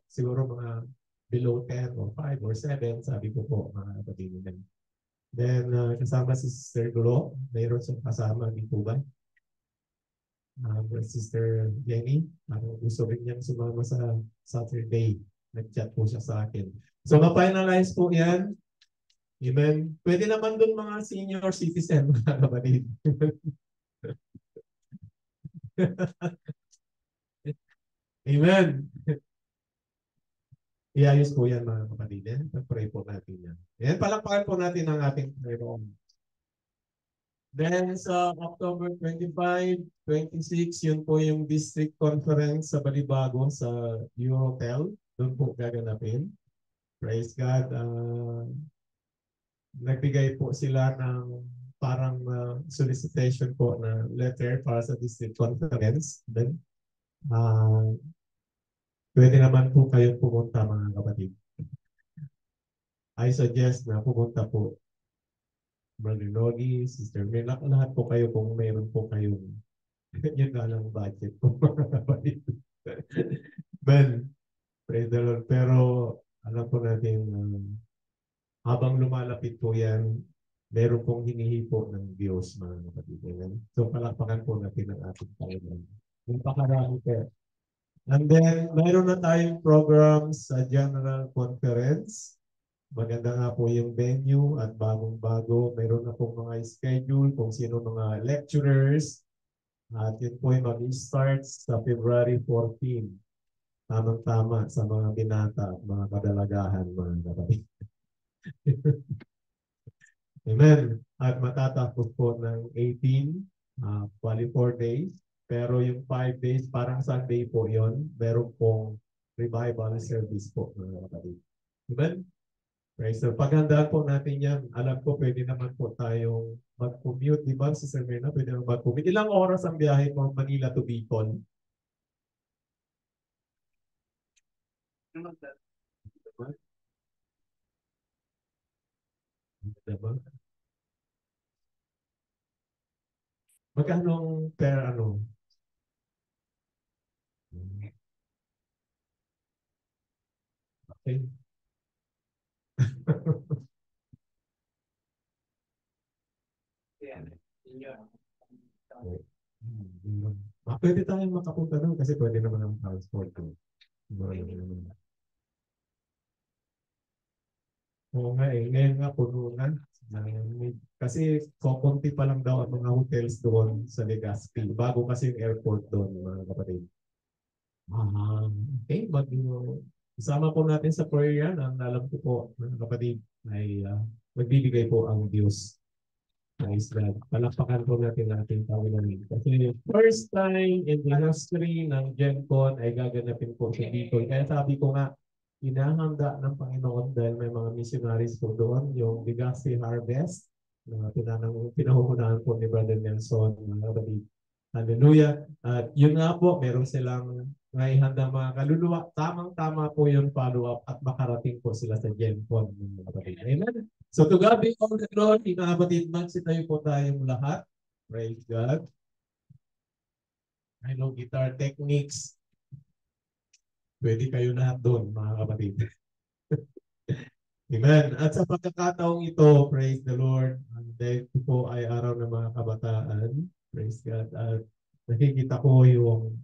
siguro mga below 10 or 5 or 7, sabi ko po mga kapatid. Then kasama si Sister Gulo, mayroon siyang kasama, di po ba? Sister Jenny, gusto rin niyang sumama sa Saturday. Nag-chat po siya sa akin. So ma-finalize po yan. Amen. Pwede naman dun mga senior citizen, mga kapatid. Amen. Iayos po yan mga kapatid. Pag-pray po natin yan. Yan, palakpakan po natin ang ating Panginoon. Then sa October 25, 26, yun po yung district conference sa Balibago sa Eurotel. Doon po gaganapin. Praise God. Nagbigay po sila ng parang solicitation po na letter para sa district conference. Then, pwede naman po kayong pumunta mga kapatid. I suggest na pumunta po Brother Nogi, Sister Mela, lahat po kayo kung mayroon po kayong yun na lang budget po mga kapatid. Ben, praise the Lord. Pero alam po natin habang lumalapit po yan, meron pong hinihipo ng Diyos mga kapatid. So palakpakan po natin ang ating Panginoon. Yung pakarami po. And then, mayroon na tayong programs sa General Conference. Maganda nga po yung venue at bagong-bago. Mayroon na pong mga schedule kung sino mga lecturers. At yun po ay mag-start sa February 14. Tamang-tama sa mga binata at mga kadalagahan, mga kapatid. Amen. At matatapos po ng 18, 24 days. Pero yung 5 days, parang Sunday po yon, meron pong revival service po, mga kapatid. Amen? Right, so paghandaan po natin yan. Alam ko pwede naman po tayong mag-commute. Di ba, Sister Myrna? Pwede naman mag-commute. Ilang oras ang biyahe from Manila to Bicol? Diba? Diba? Magkano per ano? Okay. Pwede tayong makapunta doon kasi pwede naman ang transport ko. Oo nga eh. Ngayon nga puno na. Kasi kukunti pa lang daw ang mga hotels doon sa Legazpi. Bago kasi yung airport doon, mga kapatid. Okay, isama po natin sa prayer yan. Ang alam ko po, mga kapatid, ay magbibigay po ang Diyos. Praise God. Palakpakan po natin ating Panginoon. Kasi first time in the history ng GenCon ay gaganapin po siya dito. Kaya sabi ko nga, inahanda ng Panginoon dahil may mga missionaries po doon, yung Legazpi Harvest, na pinahuhunahan po ni Brother Nelson, mga kapatid. Hallelujah. At yun nga po, meron silang naihanda mga kaluluwa. Tamang-tama po yung follow-up at makarating po sila sa GenCon. Amen. So to God be all the glory, mga kapatid. Magsitayo po tayong lahat. Praise God. I know guitar techniques. Pwede kayo lahat doon, mga kapatid. Amen. At sa pagkakataong ito, praise the Lord. Dahil ito po ay araw ng mga kabataan. Praise God. At nakikita ko yung,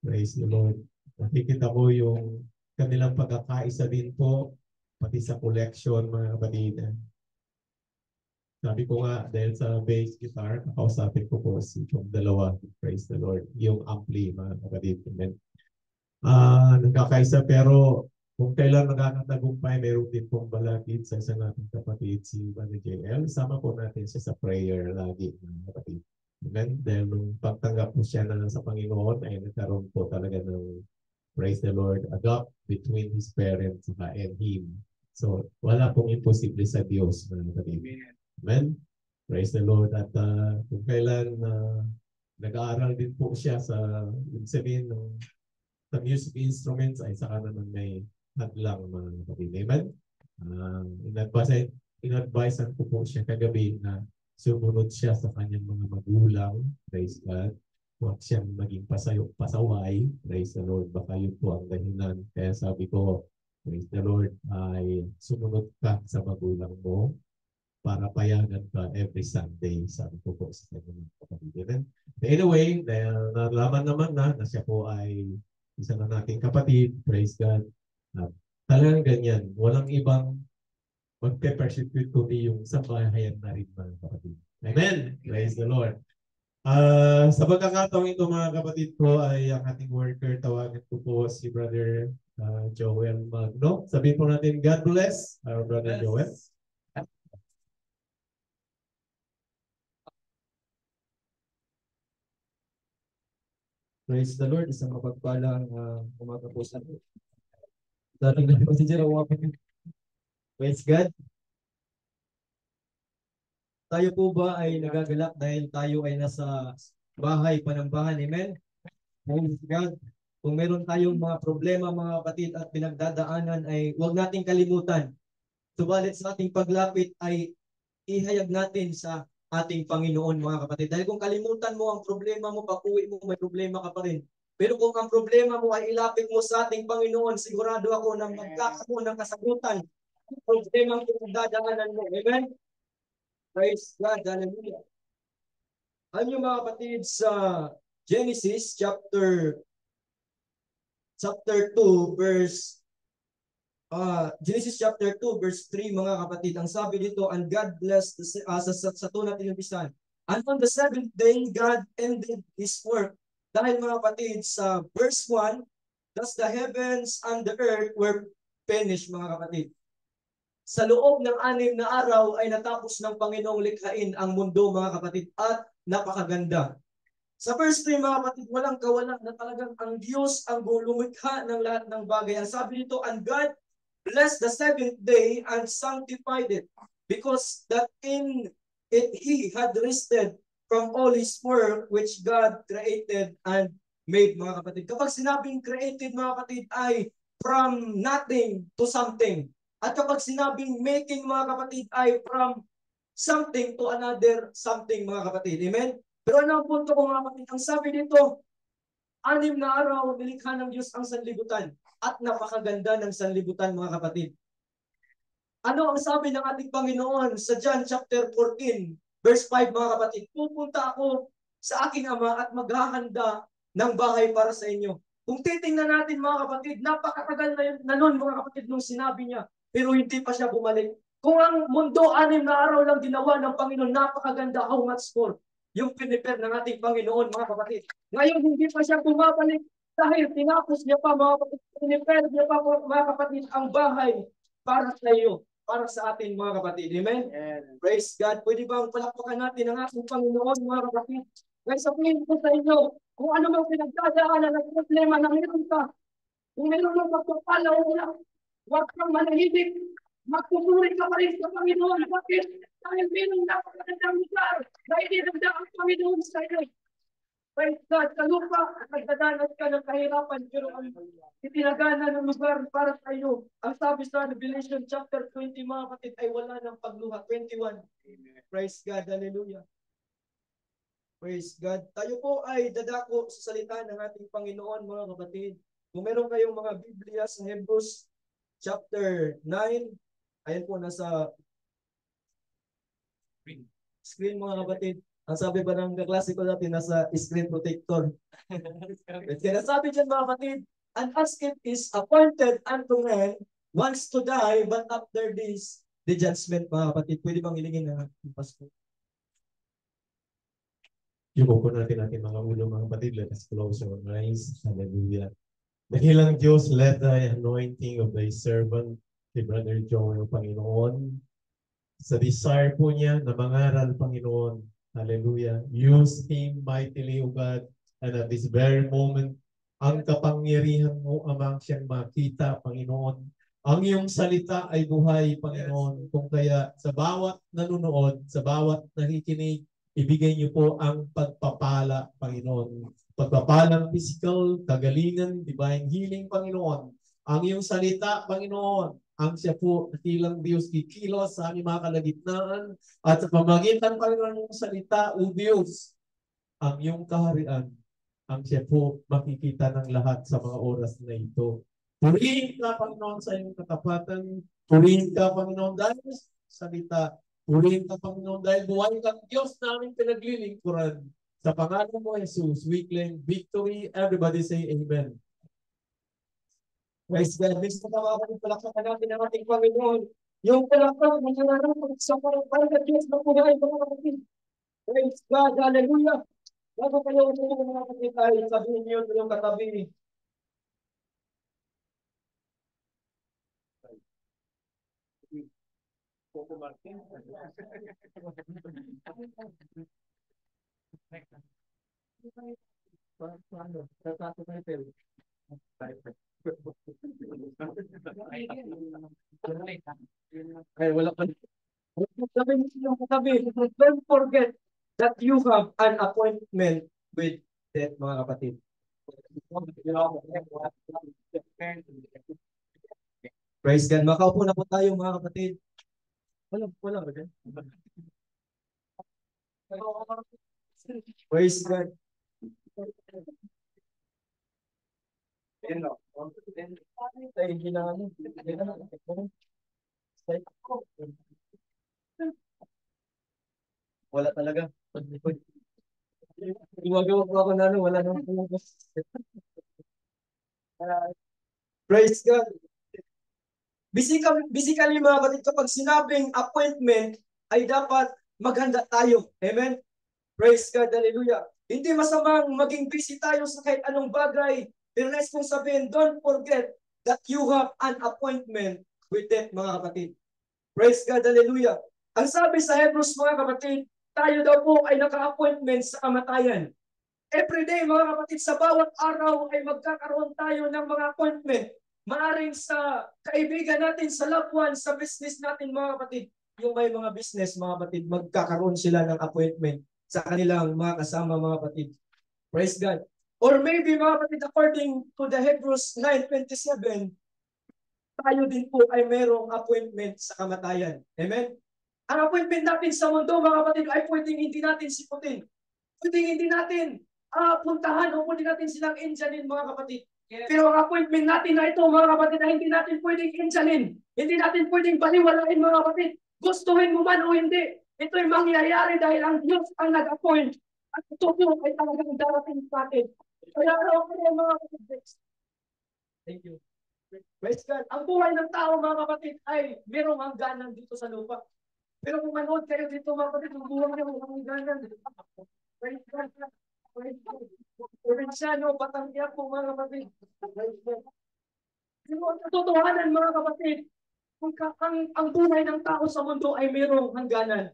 praise the Lord, nakikita ko yung kanilang pagkakaisa din po, pati sa collection, mga kapatid. Sabi ko nga, dahil sa bass guitar, nakausapin ko po si yung dalawa, praise the Lord, yung ampli, mga kapatid. Amen. Nagkakaisa pero kung kailan magkakatagumpay, meron din pong balakid sa isang nating kapatid, si Brother JL. Sama po natin siya sa prayer lagi, mga kapatid. Amen. Dahil nung pagtanggap po siya na sa Panginoon, ay nagkaroon po talaga ng, praise the Lord, adopt between his parents and him. So, wala pong imposible sa Diyos, mga kapatid. Amen. Praise the Lord. At kung kailan nag-aaral din po siya sa, sabihin, sa music instruments ay saka naman may hadlang, mga kapatid. Amen? In-advisean ko po siya kagabi na sumunod siya sa kanyang mga magulang. Praise God. huwag siyang maging pasaway. Praise the Lord. Baka yun po ang dahilan. Kaya sabi ko, praise the Lord, ay sumunod ka sa magulang mo para payagan ka every Sunday. Sabi ko po sa kanyang kapatid. Anyway, dahil nalaman naman na siya po ay isa na nating kapatid. Praise God. At talagang ganyan. Walang ibang magpe-persecute kundi yung sa bahayan na rin mga kapatid. Amen. Praise the Lord. Sa pagkakataong ito mga kapatid ko ay ang ating worker, tawagan ko po si Brother Joel Magno. Sabihin po natin, God bless our Brother Joel. Praise the Lord, isang mapagpalang umaga po sa dating na po si Jerome. Praise God. Tayo po ba ay nagagalak dahil tayo ay nasa bahay panambahan? Amen? Praise God. Kung meron tayong mga problema mga kapatid at pinagdadaanan ay huwag nating kalimutan. Subalit sa ating paglapit ay ihayag natin sa ating Panginoon mga kapatid. Dahil kung kalimutan mo ang problema mo, pag-uwi mo, may problema ka pa rin. Pero kung ang problema mo ay ilapit mo sa ating Panginoon, sigurado ako na magkakaroon ng kasagutan ang problema ang pinagdadaanan mo. Amen? Praise God. Hallelujah. Alam niyo mga kapatid, sa Genesis chapter 2 verse Genesis chapter 2 verse 3 mga kapatid, ang sabi dito, and God blessed sa tunat inumpisahan. And on the seventh day, God ended His work. Dahil mga kapatid, sa verse 1, thus the heavens and the earth were finished mga kapatid. Sa loob ng 6 na araw ay natapos ng Panginoong likhain ang mundo mga kapatid at napakaganda. Sa verse 3 mga kapatid, walang kawalan na talagang ang Diyos ang lumikha ng lahat ng bagay. Ang sabi dito, and God blessed the seventh day and sanctified it, because that in it He had rested from all His work which God created and made mga kapatid. Kapag sinabing created mga kapatid ay from nothing to something. At kapag sinabing making mga kapatid ay from something to another something mga kapatid. Amen? Pero ano ang punto ko mga kapatid? Ang sabi dito, 6 na araw nilikha ng Diyos ang sanlibutan at napakaganda ng sanlibutan mga kapatid. Ano ang sabi ng ating Panginoon sa John chapter 14 verse 5 mga kapatid? Pupunta ako sa aking Ama at maghahanda ng bahay para sa inyo. Kung titingnan natin mga kapatid, napakatagal na nun mga kapatid nung sinabi niya, pero hindi pa siya bumalik. Kung ang mundo 6 na araw lang ginawa ng Panginoon, napakaganda, how much more yung pinipare ng ating Panginoon mga kapatid. Ngayon hindi pa siya bumabalik dahil tinapos niya pa mga kapatid, pinipare niya pa mga kapatid ang bahay para sa iyo, para sa atin mga kapatid. Amen? Amen. Praise God. Pwede bang palakpakan natin ang ating Panginoon mga kapatid? Ngayon sabihin ko sa inyo, kung ano mang pinagdadaanan ng problema na meron ka, kung meron mang magpapala o wala, huwag kang manahimik. Magpupuri ka pa rin sa Panginoon. Bakit? Dahil meron napakagandang lugar na itinagda ang Panginoon sa iyo. Praise God. Sa lupa, nagdadanas ka ng kahirapan, pero ang itinagana ng lugar para sa iyo. Ang sabi sa Revelation chapter 20, mga kapatid, ay wala ng pagluha. 21. Amen. Praise God. Hallelujah. Praise God. Tayo po ay dadako sa salita ng ating Panginoon, mga kapatid. Kung meron kayong mga Biblia sa Hebrews chapter 9, ayan po nasa screen mga kapatid. Ang sabi pa ng kaklase ko natin, nasa screen protector. Kaya sabi dyan mga kapatid, and as it is appointed unto man once to die, but after this, the judgment mga kapatid. Pwede bang ilingin na Pasko? Yung po natin mga ulo mga kapatid. Let us close our eyes. Hallelujah. Dakilang Diyos, let the anointing of thy servant, si Brother Joel, Panginoon, sa desire po niya na mangaral, Panginoon, hallelujah, use him mightily, O God, and at this very moment, ang kapangyarihan mo, Amang, siyang makita, Panginoon. Ang iyong salita ay buhay, Panginoon. Kung kaya sa bawat nanonood, sa bawat nakikinig, ibigay niyo po ang pagpapala, Panginoon. Pagpapalang physical, kagalingan, divine healing, Panginoon. Ang iyong salita, Panginoon, ang siya po tilang Diyos kikilos sa aming mga kalagitnaan at sa pamagitan, Panginoon, ng salita, O Diyos, ang iyong kaharian ang siya po makikita ng lahat sa mga oras na ito. Purihin ka, Panginoon, sa iyong katapatan. Purihin ka, Panginoon, dahil sa salita. Purihin ka, Panginoon, dahil buhay kang Diyos namin pinaglilingkuran. Sa pangalan mo, Jesus, we claim victory. Everybody say amen. Praise God. Next na mga palakpakan natin ang ating Panginoon. Yung palakpak, mananarang sa parang na Diyos na buhay, mga kapatid. Praise God. Hallelujah. Bago kayo mga kapatid tayo, sabihin niyo yung katabi. Coco Martin. Ay, wala pa. Sabihin niyo yung katabi. Don't forget that you have an appointment with death, mga kapatid. Praise God. Makaupo na po tayo, mga kapatid. Wala ba dyan? Praise God. Ay, hindi na ano. Wala talaga. Gumagawa po ako na ano, wala nang Praise God. Basically mga kapatid, kapag sinabing appointment, ay dapat maghanda tayo. Amen? Praise God, hallelujah. Hindi masamang maging busy tayo sa kahit anong bagay. Pero nais kong sabihin, don't forget that you have an appointment with death, mga kapatid. Praise God, hallelujah. Ang sabi sa Hebrews, mga kapatid, tayo daw po ay naka-appointment sa kamatayan. Every day, mga kapatid, sa bawat araw ay magkakaroon tayo ng mga appointment. Maaring sa kaibigan natin, sa loved ones, sa business natin, mga kapatid, yung may mga business, mga kapatid, magkakaroon sila ng appointment sa kanilang mga kasama, mga kapatid. Praise God. Or maybe, mga kapatid, according to the Hebrews 9:27, tayo din po ay mayroong appointment sa kamatayan. Amen? Ang appointment natin sa mundo, mga kapatid, ay pwedeng hindi natin siputin. Pwedeng hindi natin puntahan o pwede natin silang injalin, mga kapatid. Yes. Pero ang appointment natin na ito, mga kapatid, ay hindi natin pwedeng injalin. Hindi natin pwedeng baliwalain, mga kapatid. Gustuhin mo man o hindi, ito'y mangyayari dahil ang Diyos ang nag-appoint. At ito po ay talagang darating sa atin. Kaya araw kayo, mga kapatid. Thank you. Praise God. Ang buhay ng tao, mga kapatid, ay merong hangganan dito sa lupa. Pero kung manood kayo dito, mga kapatid, ang buhay niyo ang hangganan. Praise God. Praise God. Provinciano, Batangiak po, mga kapatid. Praise God. Pero ang katotohanan, mga kapatid, ang buhay ng tao sa mundo ay merong hangganan.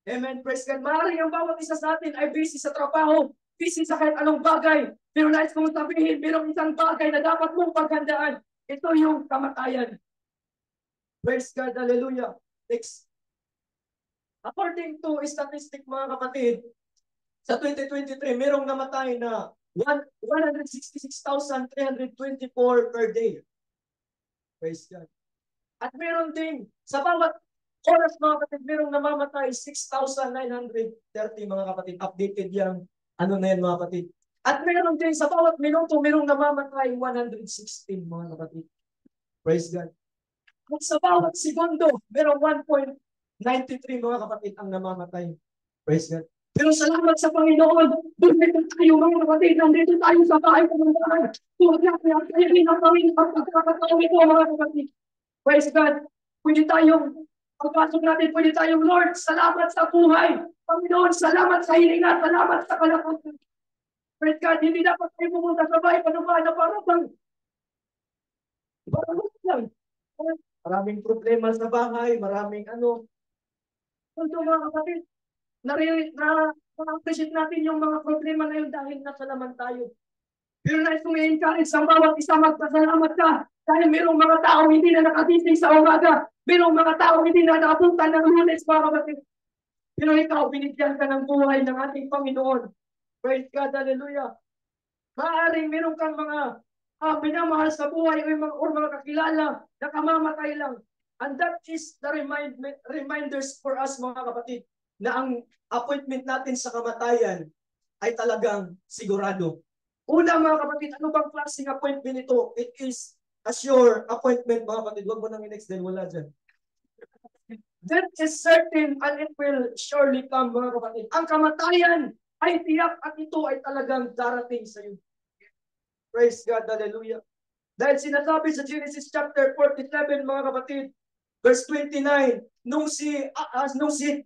Amen. Praise God. Maaaring ang bawat isa sa atin ay busy sa trabaho, busy sa kahit anong bagay. Pero nais kong sabihin, merong isang bagay na dapat mong paghandaan. Ito yung kamatayan. Praise God. Hallelujah. Next. According to statistic, mga kapatid, sa 2023, merong namatay na 166,324 per day. Praise God. At meron din, sa bawat oras, mga kapatid, merong namamatay 6,930, mga kapatid. Updated yung ano na yan, mga kapatid. At meron din, sa bawat minuto, merong namamatay 116, mga kapatid. Praise God. At sa bawat segundo, merong 1.93, mga kapatid, ang namamatay. Praise God. Pero salamat sa Panginoon, bumalik tayo, mga kapatid, nandito tayo sa bahay ng bahay. Kaya tayo ginagawin ang pagkakataon ito, mga kapatid. Praise God. Pwede tayong, pagpasok natin, pwede tayong, Lord, salamat sa buhay. Panginoon, salamat sa hilinga, salamat sa kalakasan. Praise God, hindi dapat tayo pumunta sa bahay, paano ba, na parang lang. Maraming problema sa bahay, maraming ano. Ito, mga kapatid, na-appreciate natin yung mga problema na yun dahil nasa laman tayo. Pero nais kong i-encourage sa bawat isa, magpasalamat ka dahil mayroong mga tao hindi na nakatising sa umaga. Mayroong mga tao hindi na nakapunta ng Lunes, mga kapatid. Pero ikaw, binigyan ka ng buhay ng ating Panginoon. Praise God, hallelujah. Maaaring meron kang mga minamahal sa buhay o mga kakilala na kamamatay lang. And that is the reminders for us, mga kapatid, na ang appointment natin sa kamatayan ay talagang sigurado. Una mga kapatid, ano bang klaseng appointment ito? It is a sure appointment mga kapatid. Huwag mo nang i-next dahil wala dyan. That is certain and it will surely come mga kapatid. Ang kamatayan ay tiyak at ito ay talagang darating sa iyo. Praise God, hallelujah. Dahil sinasabi sa Genesis chapter 47 mga kapatid, verse 29, nung si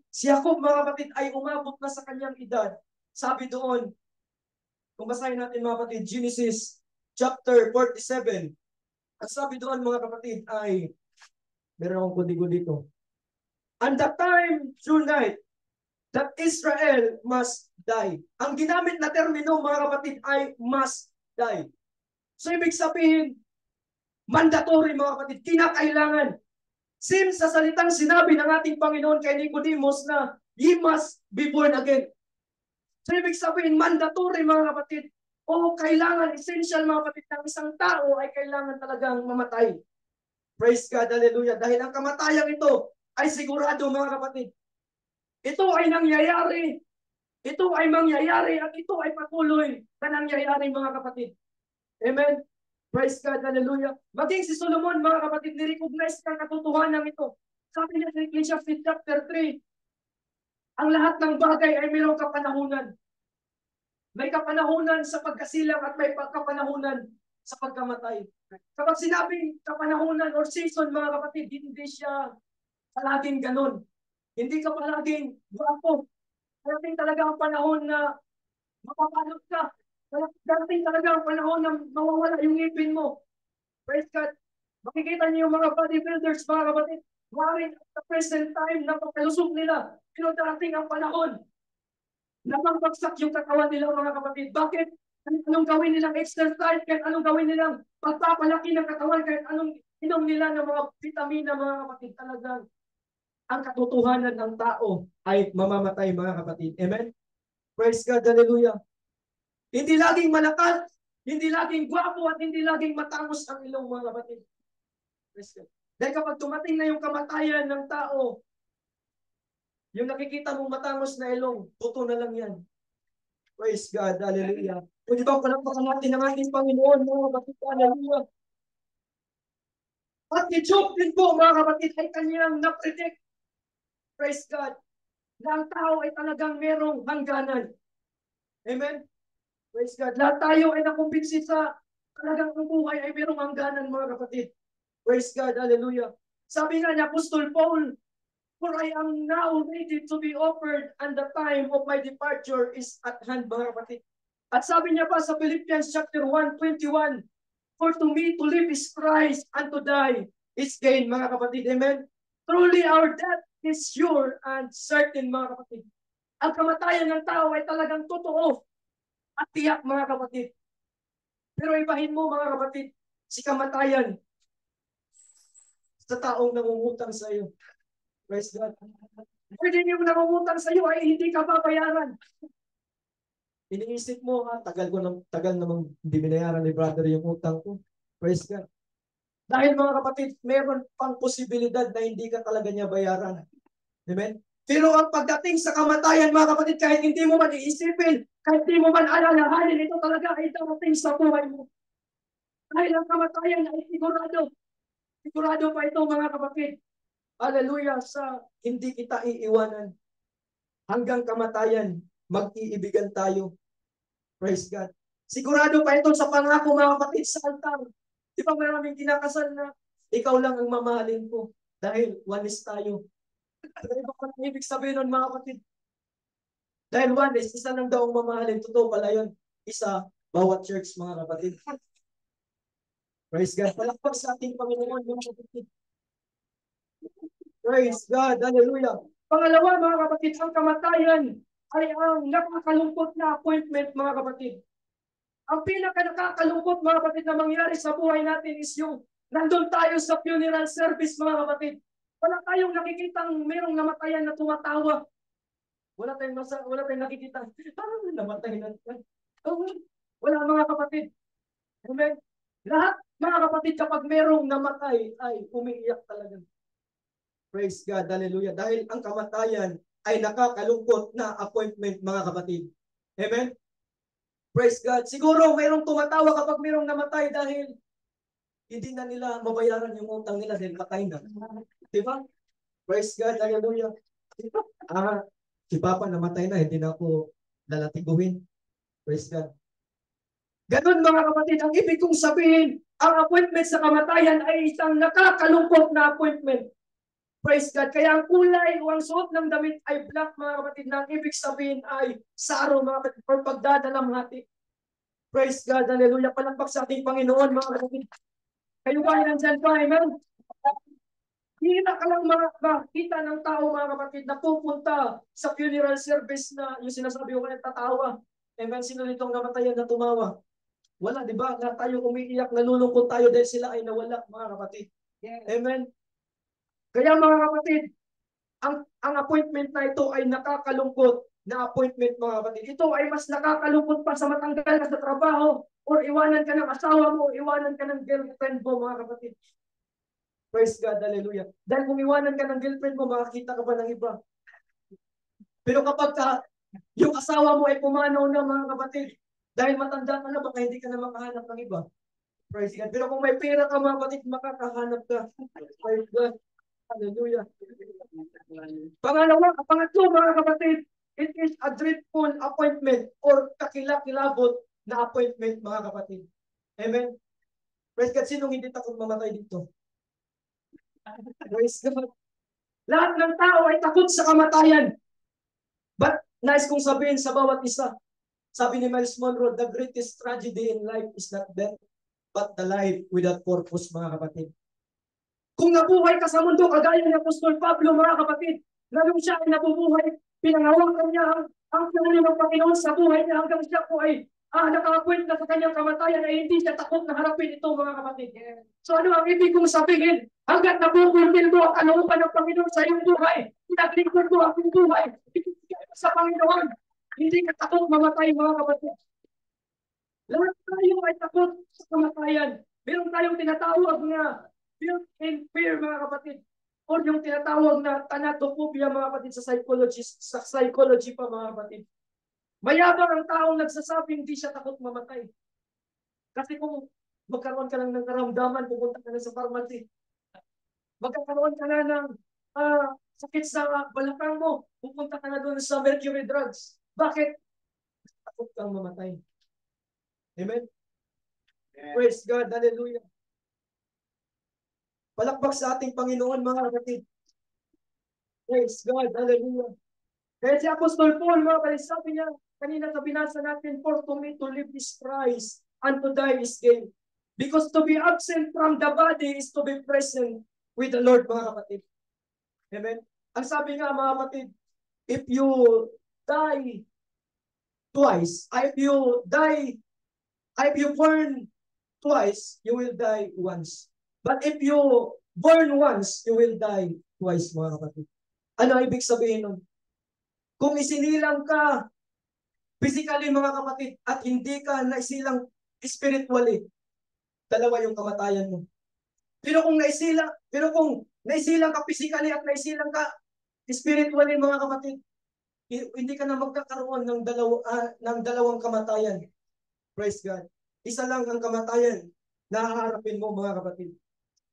Jacob mga kapatid ay umabot na sa kanyang edad, sabi doon, kung basahin natin mga kapatid, Genesis chapter 47, ang sabi doon mga kapatid ay, meron akong kundi dito. And the time drew night that Israel must die. Ang ginamit na termino mga kapatid ay must die. So ibig sabihin, mandatory mga kapatid, kinakailangan. Since sa salitang sinabi ng ating Panginoon kay Nicodemus na ye must be born again. So ibig sabihin, mandatory mga kapatid, o kailangan, essential mga kapatid, ng isang tao ay kailangan talagang mamatay. Praise God, hallelujah. Dahil ang kamatayang ito ay sigurado mga kapatid. Ito ay nangyayari. Ito ay mangyayari at ito ay patuloy na nangyayari mga kapatid. Amen. Praise God, hallelujah. Maging si Solomon mga kapatid, ni-recognize ng katotohanan ito. Sabi niya sa Ecclesiastes chapter 3, ang lahat ng bagay ay mayroong kapanahunan. May kapanahunan sa pagkasilang at may kapanahunan sa pagkamatay. Kapag sinabing kapanahunan or season mga kapatid, hindi siya palaging ganun. Hindi ka palaging guwapo. Darating talaga ang panahon na mapapalot ka. Darating talaga ang panahon na mawawala yung ngipin mo. Praise God. Makikita niyo yung mga bodybuilders, mga kapatid. Maaaring at the present time, napakalusog nila. Pero darating ang panahon na magbagsak yung katawan nila, mga kapatid. Bakit? Anong gawin nilang exercise, kahit anong gawin nilang pagpapalaki ng katawan, kahit anong inom nila ng mga vitamina, mga kapatid, talagang ang katotohanan ng tao ay mamamatay, mga kapatid. Amen? Praise God, hallelujah. Hindi laging malakas, hindi laging gwapo, at hindi laging matangos ang ilong, mga kapatid. Praise God. Dahil kapag tumating na yung kamatayan ng tao, yung nakikita mong matangos na ilong, buto na lang yan. Praise God, hallelujah. Kung di ba palampakan natin ang ating Panginoon, mga kapatid, hallelujah. At ni Job din po, mga kapatid, ay kanyang na-predict, praise God, na ang tao ay talagang merong hangganan. Amen? Praise God. Lahat tayo ay nakumbinsi sa talagang ang buhay ay merong hangganan, mga kapatid. Praise God, hallelujah. Sabi nga ni Apostol Paul, for I am now ready to be offered and the time of my departure is at hand, mga kapatid. At sabi niya pa sa Philippians chapter 1:21, for to me to live is Christ and to die is gain, mga kapatid. Amen? Truly our death is sure and certain, mga kapatid. Ang kamatayan ng tao ay talagang totoo at tiyak, mga kapatid. Pero ibahin mo, mga kapatid, si kamatayan sa taong nangungutang sa iyo. Praise God. Pwede yung nangungutang sa iyo ay hindi ka babayaran. Iniisip mo, tagal namang hindi binayaran ni brother yung utang ko. Praise God. Dahil mga kapatid, meron pang posibilidad na hindi ka talaga niya bayaran. Amen? Pero ang pagdating sa kamatayan, mga kapatid, kahit hindi mo man iisipin, kahit hindi mo man alalahanin, ito talaga ay darating sa buhay mo. Dahil ang kamatayan ay sigurado. Sigurado pa ito, mga kapatid. Hallelujah, sa hindi kita iiwanan. Hanggang kamatayan, mag-iibigan tayo. Praise God. Sigurado pa ito sa pangako, mga kapatid, sa altar. Di ba maraming kinakasal na ikaw lang ang mamahalin ko dahil oneness tayo. Pero iba pa ang ibig sabihin nun, mga kapatid. Dahil oneness, isa lang daw ang mamahalin. Totoo pala yun. Isa, bawat church, mga kapatid. Praise God. Palakpak sa ating Panginoon, mga kapatid. Praise God. Hallelujah. Pangalawa, mga kapatid, ang kamatayan ay ang nakakalungkot na appointment, mga kapatid. Ang pinaka nakakalungkot, mga kapatid, na mangyari sa buhay natin is yung nandun tayo sa funeral service, mga kapatid. Wala tayong nakikitang mayroong namatayan na tumatawa. Wala tayong nakikita. Parang namatay na. Wala, mga kapatid. Amen. Lahat, mga kapatid, kapag mayroong namatay, ay umiiyak talaga. Praise God, hallelujah. Dahil ang kamatayan ay nakakalungkot na appointment, mga kapatid. Amen? Praise God. Siguro mayroong tumatawa kapag mayroong namatay dahil hindi na nila mabayaran yung utang nila dahil patay na. Di ba? Praise God. Hallelujah. Ah, si Papa namatay na, hindi na ako lalatiguhin. Praise God. Ganun mga kapatid, ang ibig kong sabihin, ang appointment sa kamatayan ay isang nakakalungkot na appointment. Praise God. Kaya ang kulay o ang suot ng damit ay black mga kapatid, na ang ibig sabihin ay sorrow mga kapatid, or pagdadalamhati. Praise God. Hallelujah. Palakpak sa ating Panginoon mga kapatid. Kayo ba ay nandyan pa? Amen? Hina ka lang makita ng tao mga kapatid na pupunta sa funeral service na yung sinasabi ko kanina tatawa. Amen? Sino nitong namatayan na tumawa? Wala, di ba? Lahat tayo umiiyak, nalulungkot tayo dahil sila ay nawala, mga kapatid. Amen? Kaya mga kapatid, ang appointment na ito ay nakakalungkot na appointment, mga kapatid. Ito ay mas nakakalungkot pa sa matanggal ka sa trabaho, or iwanan ka ng asawa mo, o iwanan ka ng girlfriend mo, mga kapatid. Praise God, hallelujah. Dahil kung iwanan ka ng girlfriend mo, makakita ka pa ng iba. Pero kapag yung asawa mo ay pumanaw na, mga kapatid, dahil matanda ka na, baka hindi ka na makahanap ng iba. Praise God. Pero kung may pera ka, mga kapatid, makakahanap ka. Praise God. Hallelujah. Pangatlo, mga kapatid, it is a dreadful appointment or kakilakilabot na appointment, mga kapatid. Amen. Praise God. Sinong hindi takot mamatay dito? Praise God. Lahat ng tao ay takot sa kamatayan. But nais kong sabihin sa bawat isa, sabi ni Miles Monroe, the greatest tragedy in life is not death, but the life without purpose, mga kapatid. Kung nabuhay ka sa mundo, kagaya ni Apostol Pablo, mga kapatid, lalong siya ay nabubuhay, pinangawakan niya ang pinangalan ng Panginoon sa buhay niya hanggang siya po ay naka-appoint na sa kanyang kamatayan ay hindi siya takot na harapin ito, mga kapatid. So ano ang ibig kong sabihin? Hanggat nabubulbil mo ang kalooban ng Panginoon sa iyong buhay, pinaglingkod mo ang iyong buhay, ibigay mo sa Panginoon, hindi ka takot mamatay, mga kapatid. Lahat tayo ay takot sa kamatayan. Meron tayong tinatawag na built-in fear, mga kapatid. O yung tinatawag na thanatophobia, mga kapatid, sa psychology pa, mga kapatid. Mayabang ang taong nagsasabing hindi siya takot mamatay. Kasi kung magkaroon ka lang ng karamdaman, pupunta ka na sa pharmacy. Magkakaroon ka na ng sakit sa balakang mo, pupunta ka na doon sa mercury drugs. Bakit? Takot kang mamatay. Amen? Praise God. Hallelujah. Palakpak sa ating Panginoon, mga kapatid. Praise God. Hallelujah. Kaya si Apostol Paul, mga kapatid, sabi niya, kanina sa binasa natin, for to me to live is Christ, and to die is gain. Because to be absent from the body is to be present with the Lord, mga kapatid. Amen? Ang sabi nga, mga kapatid, if you die twice, if you burn twice, you will die once. But if you burn once, you will die twice, mga kapatid. Ano ibig sabihin nun? Kung isinilang ka physically, mga kapatid, at hindi ka naisilang spiritually, dalawa yung kamatayan mo. Pero kung naisilang ka physically at naisilang ka spiritually, mga kapatid, hindi ka na magkakaroon ng dalawang kamatayan. Praise God. Isa lang ang kamatayan na haharapin mo, mga kapatid.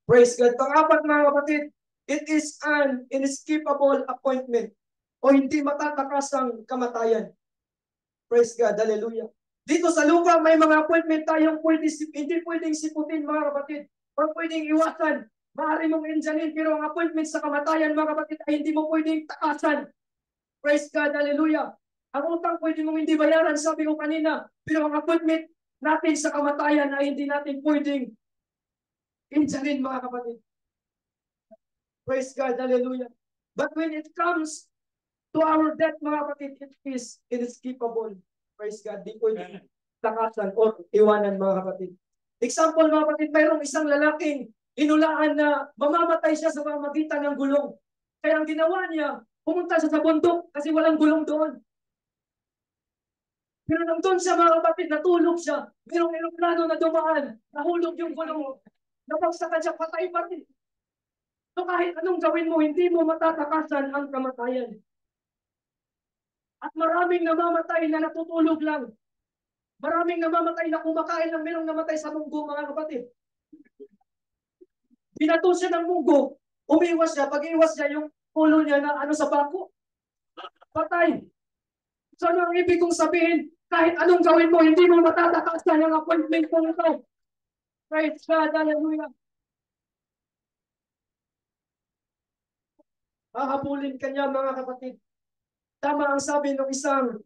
Praise God. Pang-apat, mga kapatid, it is an inescapable appointment o hindi matatakasang kamatayan. Praise God. Hallelujah. Dito sa lupa, may mga appointment tayong hindi pwedeng siputin, mga kapatid, o pwedeng iwasan. Maaari mong injanin, pero ang appointment sa kamatayan, mga kapatid, ay hindi mo pwedeng takasan. Praise God. Hallelujah. Ang utang pwede mong hindi bayaran, sabi ko kanina, pero ang appointment natin sa kamatayan ay hindi natin pwedeng injanin, mga kapatid. Praise God. Hallelujah. But when it comes to our death, mga kapatid, it is inescapable. Praise God. Di pwedeng takasan o iwanan, mga kapatid. Example, mga kapatid, mayroong isang lalaking inulaan na mamamatay siya sa pamamagitan ng gulong. Kaya ang ginawa niya, pumunta siya sa bundok kasi walang gulong doon. Pero nang doon siya, mga kapatid, natulog siya. Mayroong aeroplano na dumaan, nahulog yung gulong. Napagsakan siya, patay pa rin. So kahit anong gawin mo, hindi mo matatakasan ang kamatayan. At maraming namamatay na natutulog lang. Maraming namamatay na kumakain ng merong namatay sa munggo, mga kapatid. Binato siya ng munggo, umiwas siya, pag-iwas niya yung ulo niya na ano sa bako, patay. So ano ang ibig kong sabihin? Kahit anong gawin mo, hindi mo matatakasan ang appointment mo ito. Praise God, hallelujah. Hahabulin ka niya, mga kapatid. Tama ang sabi ng isang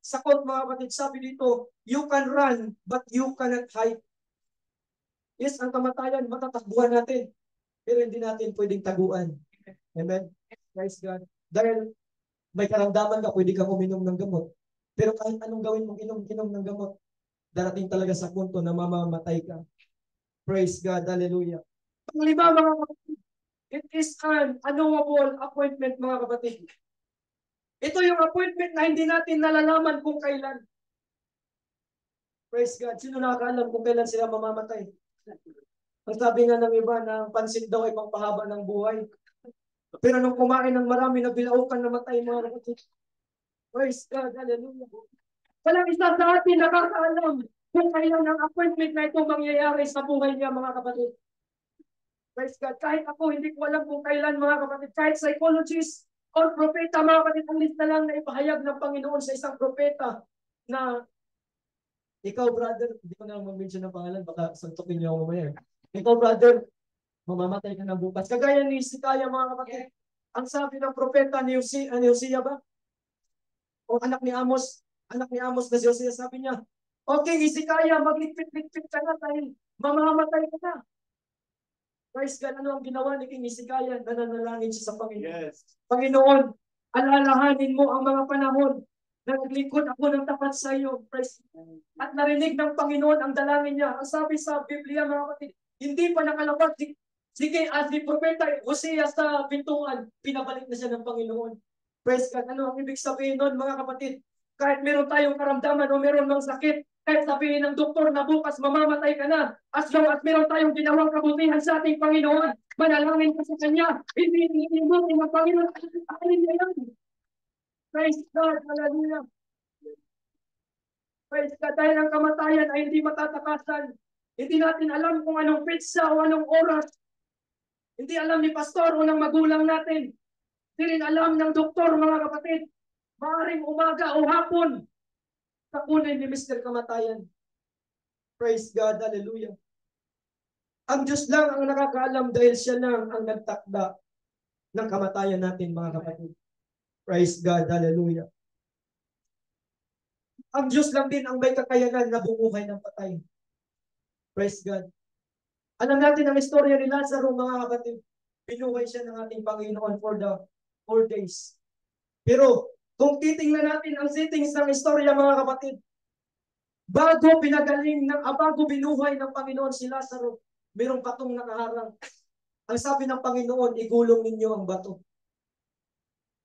sakot, mga kapatid. Sabi dito, you can run, but you cannot hide. Yes, ang kamatayan, matatakbuhan natin. Pero hindi natin pwedeng taguan. Amen? Praise God. Dahil may karamdaman ka, pwede kang uminom ng gamot. Pero kahit anong gawin mong inom ng gamot, darating talaga sa punto na mamamatay ka. Praise God. Hallelujah. Panglima, mga kapatid, it is an unknowable appointment, mga kapatid. Ito yung appointment na hindi natin nalalaman kung kailan. Praise God. Sino nakakaalam kung kailan sila mamamatay? Ang sabi nga ng iba na pansin daw ay pangpahaba ng buhay. Pero nung kumain ng marami, nabilaukan namatay, mga kapatid. Praise God. Hallelujah. Walang isa sa atin nakakaalam kung kailan ang appointment na ito mangyayari sa buhay niya, mga kapatid. Praise God. Kahit ako, hindi ko alam kung kailan, mga kapatid. Kahit psychologist o propeta, mga kapatid, ang list na lang na ipahayag ng Panginoon sa isang propeta na ikaw, brother, hindi ko na mag-mention ng pangalan, baka santukin niyo ako mamaya. Ikaw, brother, mamamatay ka na bukas. Kagaya ni Sikaya, mga kapatid. Ang sabi ng propeta ni Hosea ba? O anak ni Amos na si Hosea, sabi niya, okay, Sikaya, magligpit-ligpit ka na dahil mamamatay ka na. Praise God, ano ang ginawa ni King Hezekiah? Nananalangin siya sa Panginoon. Yes. Panginoon, alalahanin mo ang mga panahon na naglingkod ako ng tapat sa iyo. Praise God. At narinig ng Panginoon ang dalangin niya. Ang sabi sa Biblia, mga kapatid, hindi pa nakalabas si Propeta Hosea sa pintuan, pinabalik na siya ng Panginoon. Praise God. Ano ang ibig sabihin nun, mga kapatid? Kahit meron tayong karamdaman o meron mang sakit, kahit sabihin ng doktor na bukas mamamatay ka na, as long as meron tayong ginawang kabutihan sa ating Panginoon, manalangin ka sa Kanya, hindi mo ng Panginoon, akin niya yan. Praise God, hallelujah. Praise God, dahil ang kamatayan ay hindi matatakasan. Hindi natin alam kung anong petsa o anong oras. Hindi alam ni pastor o ng magulang natin. Hindi rin alam ng doktor, mga kapatid. Maaring umaga o hapon, takunin ni Mr. Kamatayan. Praise God, hallelujah. Ang Diyos lang ang nakakaalam dahil siya lang ang nagtakda ng kamatayan natin, mga kapatid. Praise God, hallelujah. Ang Diyos lang din ang may kakayanan na bumuhay ng patay. Praise God. Alam natin ang istorya ni Lazaro, mga kapatid. Binuhay siya ng ating Panginoon for the 4 days. Pero kung titingnan natin ang settings ng istorya, mga kapatid, bago binuhay ng Panginoon si Lazaro, mayroong batong nakaharang. Ang sabi ng Panginoon, igulong ninyo ang bato.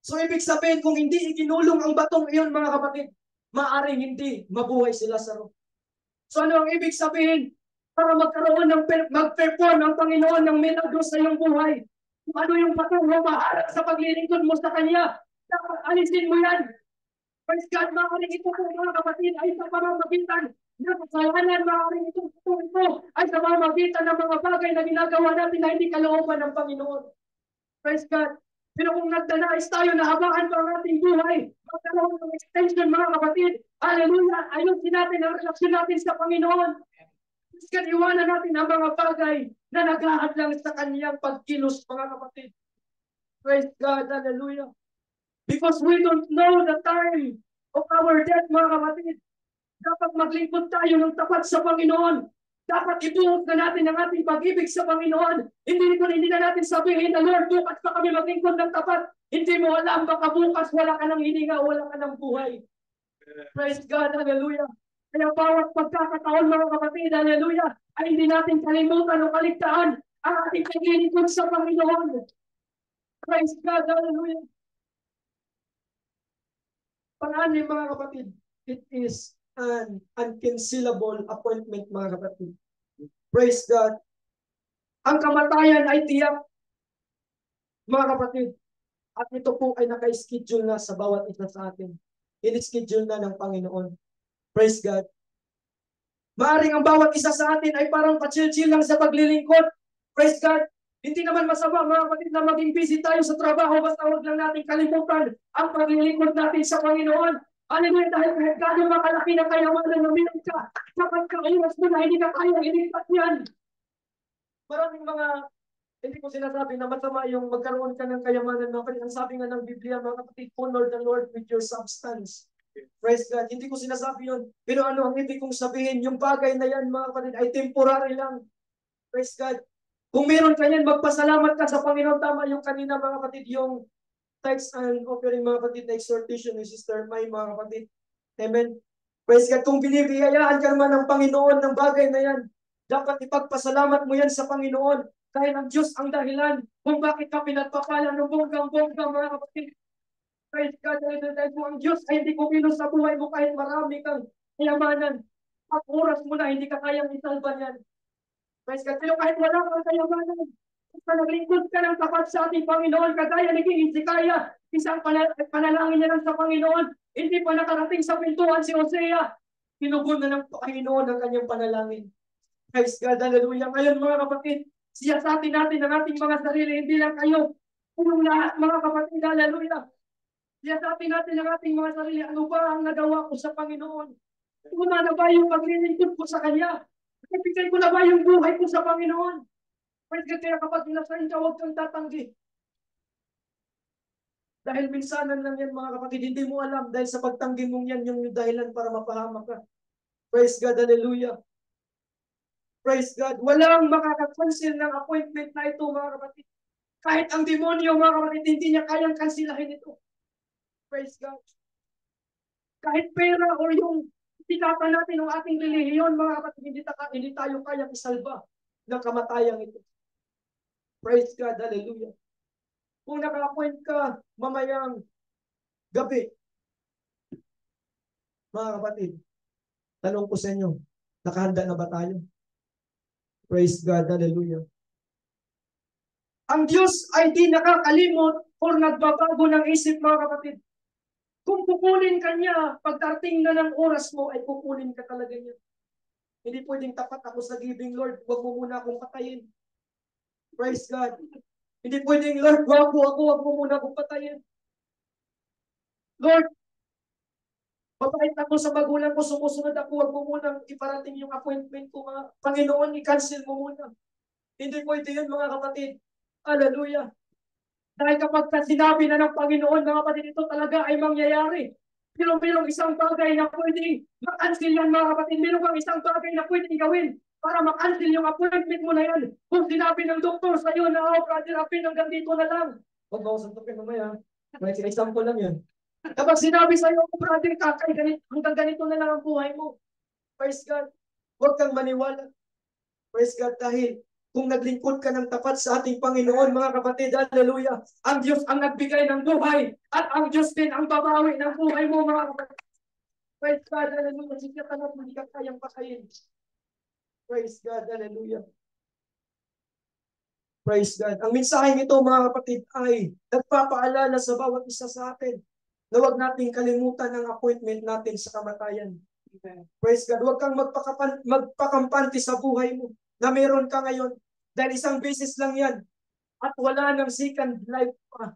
So ibig sabihin, kung hindi iginulong ang batong iyon, mga kapatid, maaring hindi mabuhay si Lazaro. So ano ang ibig sabihin? Para mag-perform ang Panginoon ng milagro sa iyong buhay. Kung ano yung batong humaharap sa paglilingkod mo sa Kanya, dapat alisin mo yan. Praise God, maaaring ito po, mga kapatid, ay sa pamamagitan ng kasalanan, maaaring ito ay sa pamamagitan ng mga bagay na ginagawa natin na hindi kalooban ng Panginoon. Praise God. Pero kung nagdanais tayo na habaan pa ang ating buhay, magkaroon ng extension, mga kapatid, hallelujah, ayusin natin ang relasyon natin sa Panginoon. Praise God, iwanan natin ang mga bagay na naghahadlang sa Kanyang pagkilos, mga kapatid. Praise God, hallelujah. Because we don't know the time of our death, mga kapatid. Dapat maglingkod tayo ng tapat sa Panginoon. Dapat ibuhos na natin ang ating pag-ibig sa Panginoon. Hindi na natin sabihin na, Lord, bukas pa kami maglingkod ng tapat. Hindi mo alam, baka bukas wala ka ng hininga, wala ka ng buhay. Praise God, hallelujah. Kaya bawat pagkakataon, mga kapatid, hallelujah, ay hindi natin kalimutan o kaligtaan ang ating paglingkod sa Panginoon. Praise God, hallelujah. Pang-anim, mga kapatid, it is an uncancelable appointment, mga kapatid. Praise God. Ang kamatayan ay tiyak, mga kapatid. At ito po ay naka-schedule na sa bawat isa sa atin. In-schedule na ng Panginoon. Praise God. Maaring ang bawat isa sa atin ay parang pa-chill-chill lang sa paglilingkod. Praise God. Hindi naman masama mga kapatid na maging busy tayo sa trabaho, basta huwag lang natin kalimutan ang paglilingkod natin sa Panginoon. Hallelujah, dahil kahit gano'ng makalaki na kayamanan na meron ka, kapag kaiwas mo na hindi ka kayang ilipat yan. Maraming mga, hindi ko sinasabi na masama yung magkaroon ka ng kayamanan mga kapatid. Ang sabi nga ng Biblia mga kapatid, honor the Lord with your substance. Praise God. Hindi ko sinasabi yun. Pero ano ang ibig kong sabihin? Yung bagay na yan mga kapatid ay temporary lang. Praise God. Kung meron ka yan, magpasalamat ka sa Panginoon. Tama yung kanina mga kapatid, yung thanks and offering mga kapatid na exhortation ni Sister May mga kapatid. Amen. Praise God. Kung binibiyayaan ka naman ng Panginoon ng bagay na yan, dapat ipagpasalamat mo yan sa Panginoon. Dahil ang Diyos ang dahilan kung bakit ka pinagpapala ng bonggang-bongga mga kapatid. Praise God. Dahil kung ang Diyos ay hindi kumilos sa buhay mo kahit marami kang kayamanan, at oras mo na hindi ka kayang isalba yan. Praise God. Pero kahit wala kang kayamanan, kung naglingkod ka ng tapat sa ating Panginoon, kagaya ni King Hezekiah, isang panalangin niya lang sa Panginoon, hindi pa nakarating sa pintuan si Hosea, tinugon na ng Panginoon ang kanyang panalangin. Praise God. Hallelujah. Ngayon mga kapatid, siyasatin natin ang ating mga sarili, hindi lang kayo. Kung lahat mga kapatid, hallelujah. Siyasatin natin ang ating mga sarili, ano ba ang nagawa ko sa Panginoon? Una na ba yung paglilingkod ko sa Kanya? Ibigay ko na ba yung buhay ko sa Panginoon? Kaya kapag nasain ka, huwag kang tatanggi. Dahil minsanan lang yan mga kapatid, hindi mo alam dahil sa pagtanggi mong yan yung dahilan para mapahamak ka. Praise God, hallelujah. Praise God. Walang makaka-cancel ng appointment na ito mga kapatid. Kahit ang demonyo mga kapatid, hindi niya kayang kansilahin ito. Praise God. Kahit pera o yung sikatan natin ng ating relihiyon mga kapatid, hindi tayo kayang isalba ng kamatayang ito. Praise God, hallelujah. Kung naka-appoint ka mamayang gabi, mga kapatid, tanong ko sa inyo, nakahanda na ba tayo? Praise God, hallelujah. Ang Diyos ay di nakakalimot o nagbabago ng isip mga kapatid. Kung kukunin ka niya, pagdating na ng oras mo, ay kukunin ka talaga niya. Hindi pwedeng tapat ako sa giving, Lord, huwag mo muna akong patayin. Praise God. Hindi pwedeng, Lord, wag mo muna akong patayin. Lord, mabait ako sa magulang ko, sumusunod ako, wag mo munang iparating yung appointment ko, mga Panginoon, i-cancel mo muna. Hindi pwede yun, mga kapatid. Hallelujah. Dahil kapag sinabi na ng Panginoon, mga kapatid, ito talaga ay mangyayari. Pero mayroong isang bagay na pwedeng makancel yan, mga kapatid. Mayroong kang isang bagay na pwedeng gawin para makancel yung appointment mo na yan. Kung sinabi ng doktor sa iyo na, oh, brother Apin, hanggang dito na lang. Huwag mo santupin mamaya. May example lang yan. Kapag sinabi sa iyo, oh, brother, kakay, hanggang ganito na lang ang buhay mo. Praise God. Huwag kang maniwala. Praise God. Dahil kung naglingkod ka ng tapat sa ating Panginoon, mga kapatid, hallelujah, ang Diyos ang nagbigay ng buhay at ang Diyos din ang babawi ng buhay mo, mga kapatid. Praise God, hallelujah. Sige ka na, hindi ka kayang pakayin. Praise God, hallelujah. Praise God. Ang mensaheng ito, mga kapatid, ay nagpapaalala sa bawat isa sa atin na huwag nating kalimutan ang appointment natin sa kamatayan. Praise God. Huwag kang magpakampante sa buhay mo na meron ka ngayon dahil isang beses lang yan at wala nang second life pa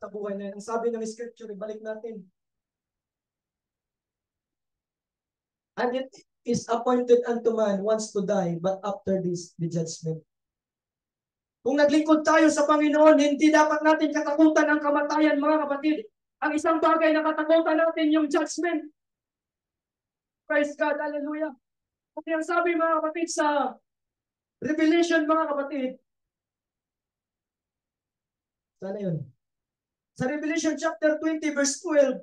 sa buhay na yan. Ang sabi ng scripture, ibalik natin. And it is appointed unto man once to die, but after this, the judgment. Kung naglingkod tayo sa Panginoon, hindi dapat natin katakutan ang kamatayan, mga kapatid. Ang isang bagay na katakutan natin yung judgment. Praise God, hallelujah. Kasi ang sabi mga kapatid sa Revelation, mga kapatid, sana yun? Sa Revelation chapter 20 verse 12,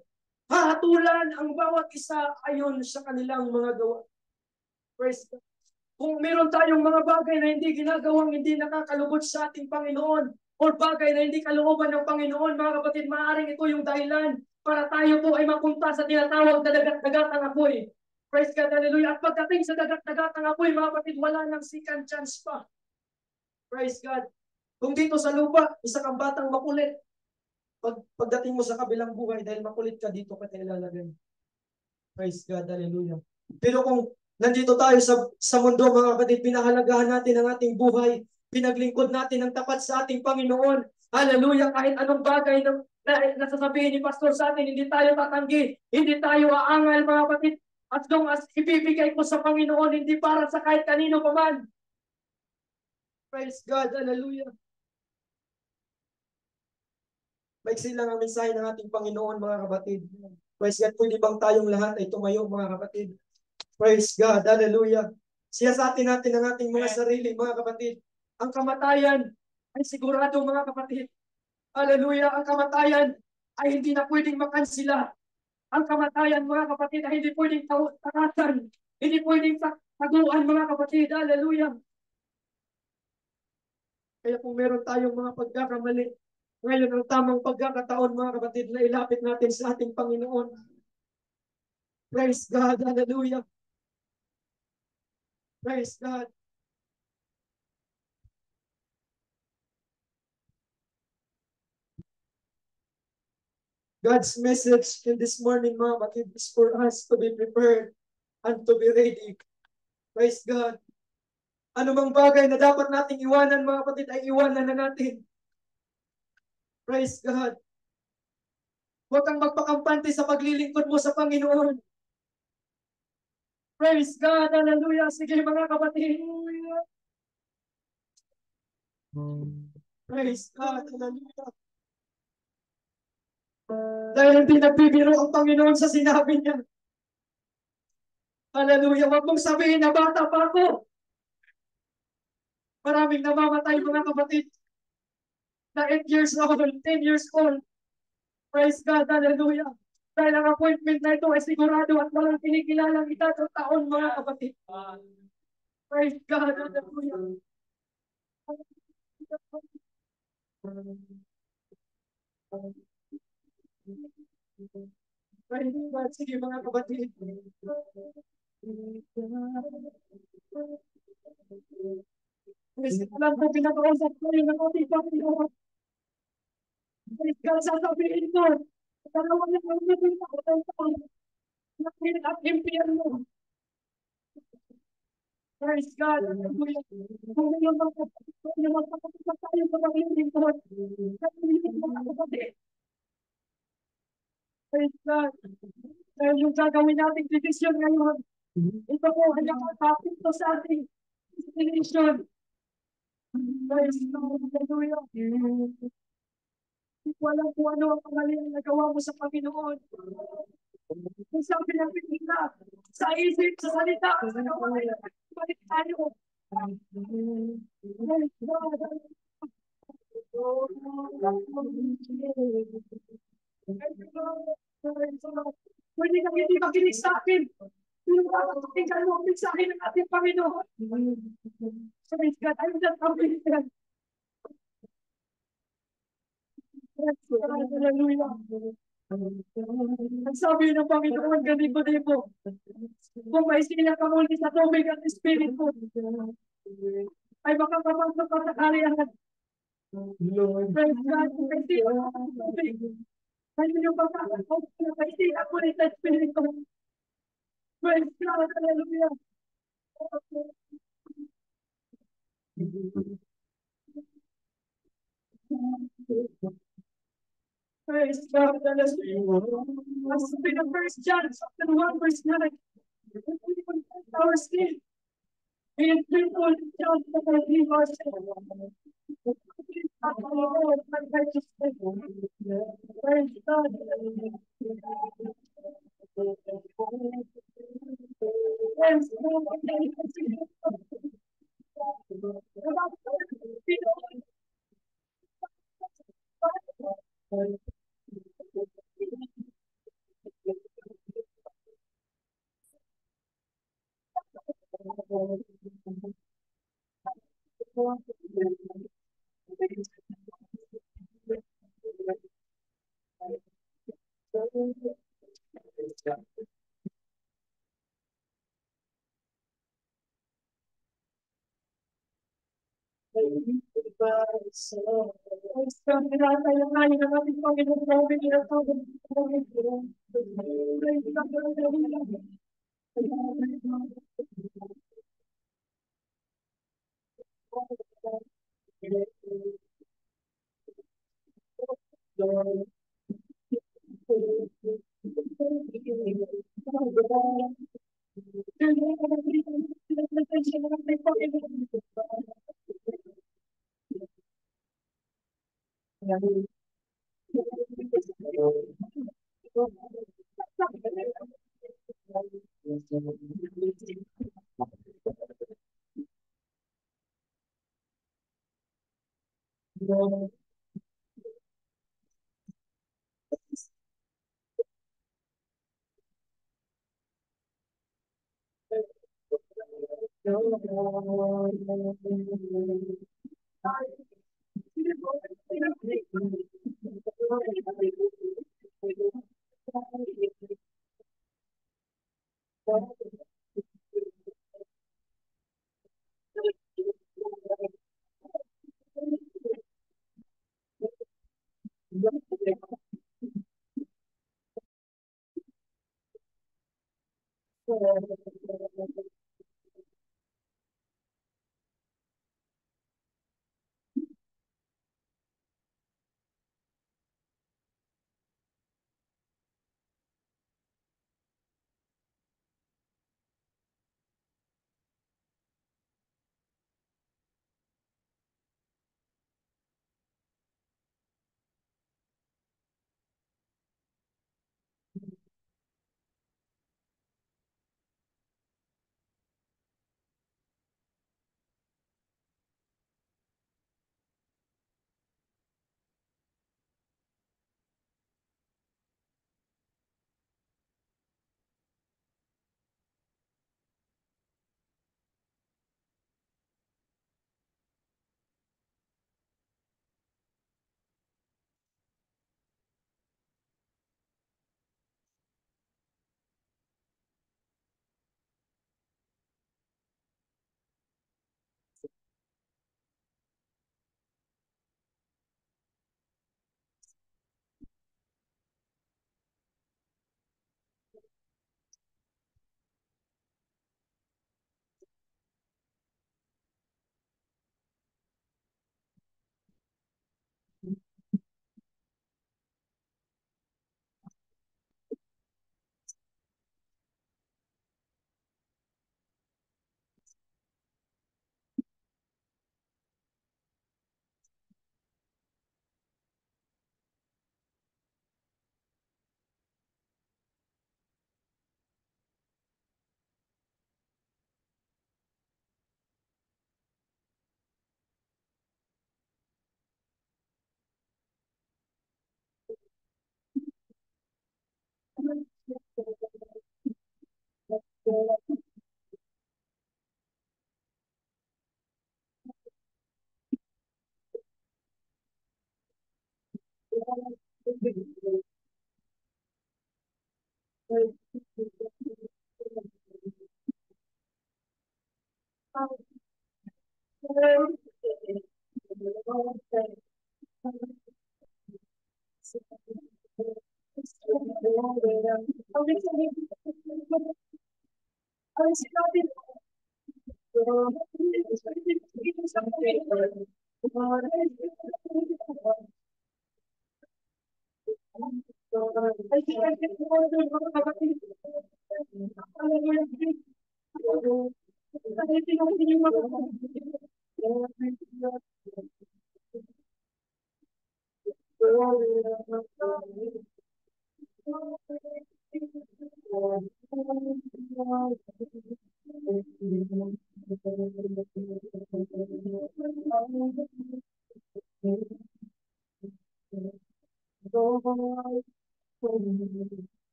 hahatulan ang bawat isa ayon sa kanilang mga gawa. Praise God. Kung meron tayong mga bagay na hindi ginagawang hindi nakakalugod sa ating Panginoon o bagay na hindi kalooban ng Panginoon, mga kapatid, maaaring ito yung dahilan para tayo po ay mapunta sa tinatawag na dagat-dagatang apoy. Praise God, hallelujah. At pagdating sa dagat-dagatang apoy, mga kapatid, wala nang second chance pa. Praise God. Kung dito sa lupa, isa kang batang makulit. Pagdating mo sa kabilang buhay, dahil makulit ka, dito ka ilalagay. Praise God, hallelujah. Pero kung nandito tayo sa mundo, mga kapatid, pinahalagahan natin ang ating buhay, pinaglingkod natin ang tapat sa ating Panginoon. Hallelujah, kahit anong bagay na nasasabihin ni Pastor sa atin, hindi tayo tatanggi, hindi tayo aangal, mga kapatid. As long as ibibigay ko sa Panginoon, hindi para sa kahit kanino pa man. Praise God, hallelujah. Maiksi lang ang mensahe ng ating Panginoon, mga kapatid. Praise God, pwede bang tayong lahat ay tumayo, mga kapatid? Praise God, hallelujah. Siyasatin natin ang ating mga sarili, mga kapatid. Ang kamatayan ay sigurado, mga kapatid. Hallelujah, ang kamatayan ay hindi na pwedeng makansila. Ang kamatayan, mga kapatid, ay hindi pwedeng takasan. Hindi pwedeng taguan, mga kapatid. Hallelujah. Kaya kung meron tayong mga pagkakamali, ngayon ang tamang pagkakataon, mga kapatid, na ilapit natin sa ating Panginoon. Praise God, hallelujah. Praise God. God's message in this morning, mga kapatid, is for us to be prepared and to be ready. Praise God. Anumang bagay na dapat nating iwanan, mga kapatid, ay iwanan na natin. Praise God. Huwag kang magpakampante sa paglilingkod mo sa Panginoon. Praise God. Hallelujah. Sige, mga kapatid. Praise God. Hallelujah. Dahil hindi nagbibiro ang Panginoon sa sinabi niya. Hallelujah. Huwag mong sabihin na bata pa ako. Maraming namamatay, mga kapatid, na 8 years old, 10 years old. Praise God. Hallelujah. Dahil ang appointment na ito ay sigurado at walang kinikilalang itatang taon, mga kapatid. Praise God. Hallelujah. Praise God. Sige, mga kapatid. Praise God. Alam ko, pinakausap ko yun ng ating Panginoon. Praise God. Sasabihin ko, dalawang na ang naging taon na pinag-impyerno. Praise God. Hallelujah. Kung ngayon magpapagpapag tayo sa paglilingkod, sabihin mo, mga kapatid. Praise God. Dahil yung gagawin nating decision ngayon, ito po ay nakatapit to sa ating destination. Praise God. Hallelujah. Hindi ko alam kung ano ang pangalan na nagawa mo sa Panginoon. Kung sabi ng Pilipinas, sa isip, sa salita, sa gawain, balik tayo. Praise God. Pwede kang hindi makinig sa akin. Pero dapat pakinggan mo ang mensahe ng ating Panginoon. Praise God. I'm just coming. Hallelujah. Ang sabi ng Panginoon, ganito din po. Kung may sinakamuli sa tubig at espiritu, ay makakapasok ka sa kariyan. Praise God. Kung may sinakamuli sa tubig, ayun yung pagkakapasok na may sinakamuli sa espiritu. Praise God. Hallelujah. Praise God. Hallelujah. As in the first John, chapter 1, verse 9. Our sin. Being faithful to God to forgive our sins. Praise God. Praise God.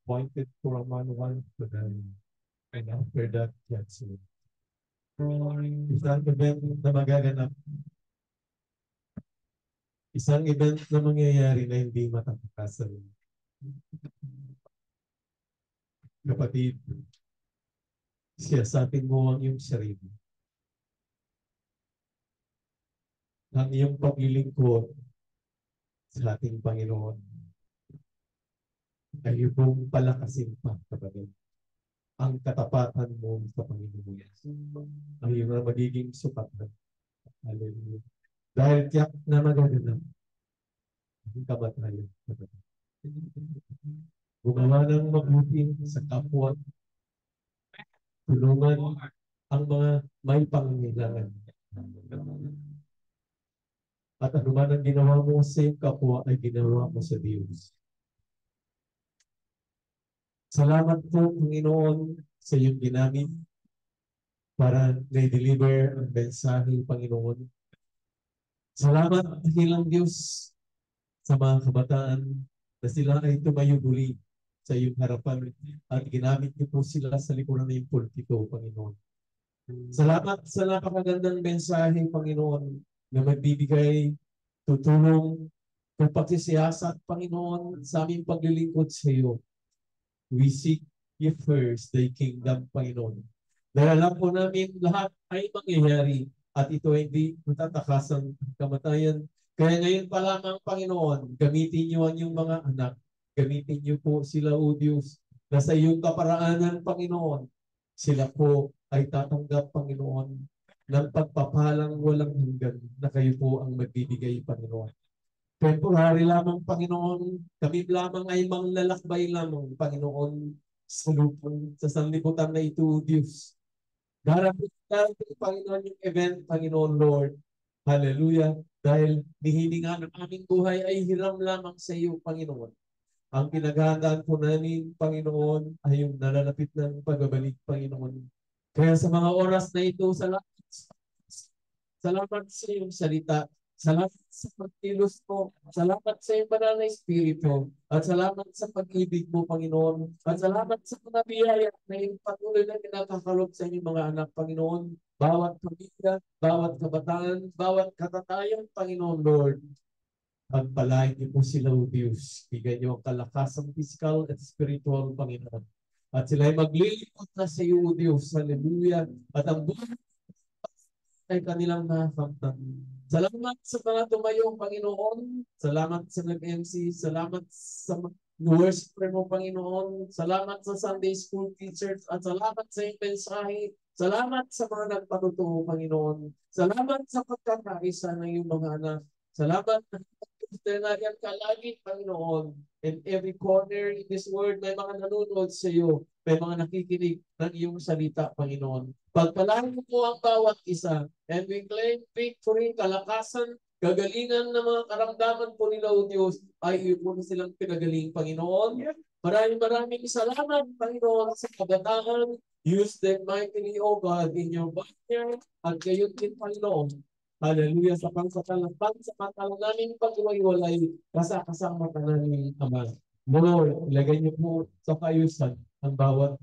Appointed for a manual to them. And after that, that's it. Isang event na magaganap, isang event na mangyayari na hindi matakasan. Kapatid, siyasatin mo ang iyong sarili. Ang iyong paglilingkod sa ating Panginoon ay iyong palakasin pa, kapatid. Ang katapatan mo sa Panginoon. Ang iyong magiging sukatan. Hallelujah. Dahil tiyak na magaganap ang kamatayan. Gumawa ng mabuti sa kapwa. Tulungan ang mga may pangangailangan. At anuman ang ginawa mo sa iyong kapwa ay ginawa mo sa Diyos. Salamat po, Panginoon, sa iyong ginamit para na-deliver ang mensahe, Panginoon. Salamat, dakilang Diyos, sa mga kabataan na sila ay tumayo muli sa iyong harapan at ginamit niyo po sila sa likuran ng iyong pulpito, Panginoon. Salamat sa napakagandang mensahe, Panginoon, na magbibigay tutulong ng pagsisiyasat, Panginoon, sa aming paglilingkod sa iyo. We seek ye first thy kingdom, Panginoon. Dahil alam po namin lahat ay mangyayari at ito ay hindi matatakasan ang kamatayan. Kaya ngayon pa lamang, Panginoon, gamitin niyo ang iyong mga anak. Gamitin niyo po sila, O Diyos, na sa iyong kaparaanan, Panginoon, sila po ay tatanggap, Panginoon, ng pagpapalang walang hanggan na kayo po ang magbibigay, Panginoon. Temporary lamang, Panginoon, kami lamang ay manglalakbay lamang, Panginoon, sa lupon, sa sanlibutan na ito, Diyos. Darating, Panginoon, yung event, Panginoon, Lord. Hallelujah. Dahil nihilingan ng aming buhay ay hiram lamang sa iyo, Panginoon. Ang pinaghahandaan po namin, Panginoon, ay yung nalalapit ng pagbabalik, Panginoon. Kaya sa mga oras na ito, salamat sa iyong salita. Salamat sa pagkilos mo. Salamat sa iyong banal na Espiritu. At salamat sa pag-ibig mo, Panginoon. At salamat sa mga biyaya na iyong patuloy na kinakakalog sa inyong mga anak, Panginoon. Bawat pamilya, bawat kabataan, bawat katatayan, Panginoon, Lord. Pagpalain niyo po sila, O Diyos. Bigyan niyo ang kalakasang physical at spiritual, Panginoon. At sila ay maglilingkod na sa iyo, O Diyos. Hallelujah. At ang buhay ay kanilang nakamtan. Salamat sa mga tumayong, Panginoon. Salamat sa nag-MC. Salamat sa worshiper mo, Panginoon. Salamat sa Sunday School teachers. At salamat sa iyong mensahe. Salamat sa mga nagpatutuo, Panginoon. Salamat sa pagkakaisa ng iyong mga anak. Salamat na nariyan ka lagi, Panginoon. In every corner in this world, may mga nanonood sa iyo. May mga nakikinig ng iyong salita, Panginoon. Pagpalain mo po ang bawat isa. And we claim victory, kalakasan, kagalingan ng mga karamdaman po nila, O Diyos, ay iyo po na silang pinagaling, Panginoon. Maraming salamat, Panginoon, sa kabataan. Use them mightily, O God, in your banner. At gayon din, Panginoon. Hallelujah, sa pansamantalang namin pag-iwalay kasama ka namin, Ama. Lord, ilagay niyo po sa kayusan ang bawat